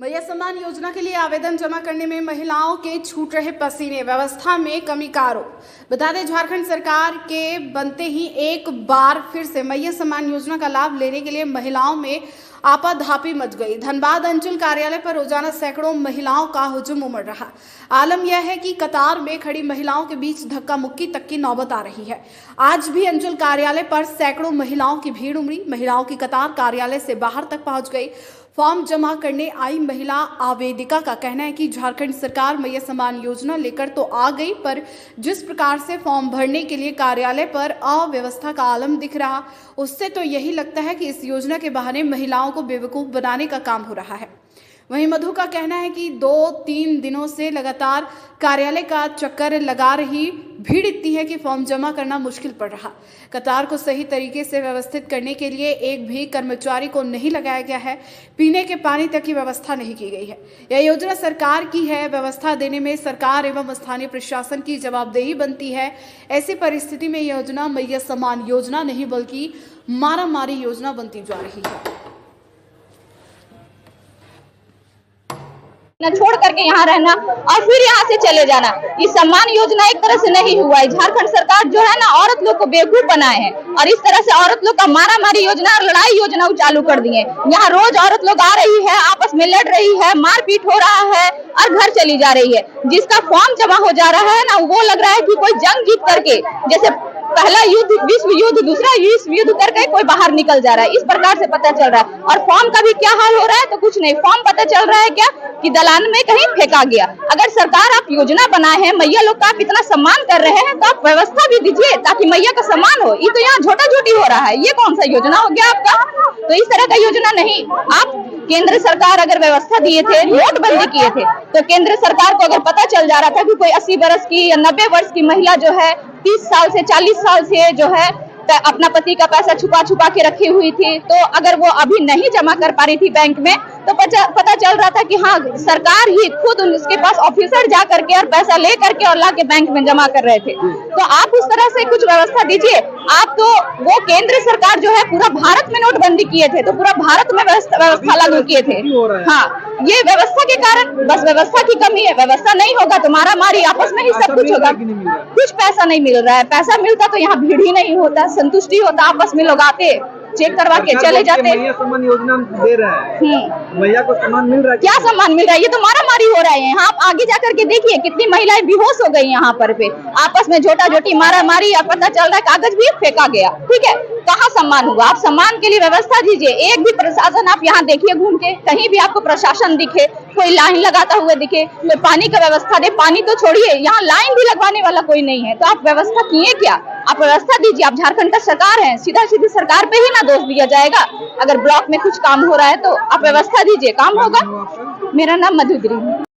मैया सम्मान योजना के लिए आवेदन जमा करने में महिलाओं के छूट रहे पसीने, व्यवस्था में कमी का आरोप। बता दें, झारखंड सरकार के बनते ही एक बार फिर से मैया सम्मान योजना का लाभ लेने के लिए महिलाओं में आपाधापी मच गई। धनबाद अंचल कार्यालय पर रोजाना सैकड़ों महिलाओं का हुजूम उमड़ रहा। आलम यह है कि कतार में खड़ी महिलाओं के बीच धक्का मुक्की तक की नौबत आ रही है। आज भी अंचल कार्यालय पर सैकड़ों महिलाओं की भीड़ उमड़ी। महिलाओं की कतार कार्यालय से बाहर तक पहुंच गई। फॉर्म जमा करने आई महिला आवेदिका का कहना है कि झारखंड सरकार मैया सम्मान योजना लेकर तो आ गई, पर जिस प्रकार से फॉर्म भरने के लिए कार्यालय पर अव्यवस्था का आलम दिख रहा, उससे तो यही लगता है कि इस योजना के बहाने महिलाओं को बेवकूफ बनाने का काम हो रहा है। वहीं मधु का कहना है कि 2-3 दिनों से लगातार कार्यालय का चक्कर लगा रही, भीड़ इतनी है कि फॉर्म जमा करना मुश्किल पड़ रहा। कतार को सही तरीके से व्यवस्थित करने के लिए एक भी कर्मचारी को नहीं लगाया गया है। पीने के पानी तक की व्यवस्था नहीं की गई है। यह योजना सरकार की है, व्यवस्था देने में सरकार एवं स्थानीय प्रशासन की जवाबदेही बनती है। ऐसी परिस्थिति में योजना मैया सम्मान योजना नहीं बल्कि मारामारी योजना बनती जा रही है। छोड़ करके यहाँ रहना और फिर यहाँ से चले जाना, ये सम्मान योजना एक तरह से नहीं हुआ है। झारखंड सरकार जो है ना, औरत लोग को बेवकूफ बनाए हैं और इस तरह से औरत लोग का मारामारी योजना और लड़ाई योजना चालू कर दिए। यहाँ रोज औरत लोग आ रही है, आपस में लड़ रही है, मारपीट हो रहा है और घर चली जा रही है। जिसका फॉर्म जमा हो जा रहा है ना, वो लग रहा है कि कोई जंग जीत करके, जैसे पहला युद्ध विश्व युद्ध, दूसरा विश्व युद्ध करके कोई बाहर निकल जा रहा है। इस प्रकार से पता चल रहा है। और फॉर्म का भी क्या हाल हो रहा है तो कुछ नहीं, फॉर्म पता चल रहा है क्या कि दलान में कहीं फेंका गया। अगर सरकार आप योजना बनाए हैं, मैया लोग का आप इतना सम्मान कर रहे हैं, तो आप व्यवस्था भी दीजिए ताकि मैया का सम्मान हो। ये तो यहाँ झोटा झोटी हो रहा है। ये कौन सा योजना हो गया आपका? तो इस तरह का योजना नहीं। आप केंद्र सरकार अगर व्यवस्था दिए थे, नोटबंदी किए थे, तो केंद्र सरकार को अगर पता चल जा रहा था कि कोई 80 वर्ष की या 90 वर्ष की महिला जो है 30 साल से 40 साल से जो है अपना पति का पैसा छुपा छुपा के रखी हुई थी, तो अगर वो अभी नहीं जमा कर पा रही थी बैंक में, तो पता चल रहा था कि हाँ, सरकार ही खुद उसके पास ऑफिसर जा करके और पैसा ले करके और ला के बैंक में जमा कर रहे थे। तो आप उस तरह से कुछ व्यवस्था दीजिए। आप तो वो केंद्र सरकार जो है पूरा भारत में नोटबंदी किए थे, तो पूरा भारत में व्यवस्था लागू किए थे। हाँ, ये व्यवस्था के कारण, बस व्यवस्था की कमी है। व्यवस्था नहीं होगा तो मारा मारी आपस में ही सब कुछ होगा। कुछ पैसा नहीं मिल रहा है। पैसा मिलता तो यहाँ भीड़ ही नहीं होता, संतुष्टि होता, आपस में लोग आते, चेक करवा के चले जाते। मैया सम्मान योजना दे रहा है, मैया को सम्मान मिल रहा है। क्या सम्मान मिल रहा है? ये तो मारामारी हो रहा है। यहाँ आप आगे जाकर के देखिए कितनी महिलाएं बेहोश हो गई यहाँ पर पे, आपस में झोटा झोटी मारामारी। अब पता चल रहा है कागज भी फेंका गया। ठीक है, कहाँ सम्मान हुआ? आप सम्मान के लिए व्यवस्था दीजिए। एक भी प्रशासन आप यहाँ देखिए घूम के, कहीं भी आपको प्रशासन दिखे, कोई लाइन लगाता हुआ दिखे, कोई पानी का व्यवस्था दे। पानी तो छोड़िए, यहाँ लाइन भी लगवाने वाला कोई नहीं है। तो आप व्यवस्था किए क्या? आप व्यवस्था दीजिए। आप झारखंड का सरकार है, सीधा सीधी सरकार पे ही ना दोष दिया जाएगा। अगर ब्लॉक में कुछ काम हो रहा है तो आप व्यवस्था दीजिए, काम होगा। मेरा नाम मधुगिरी है।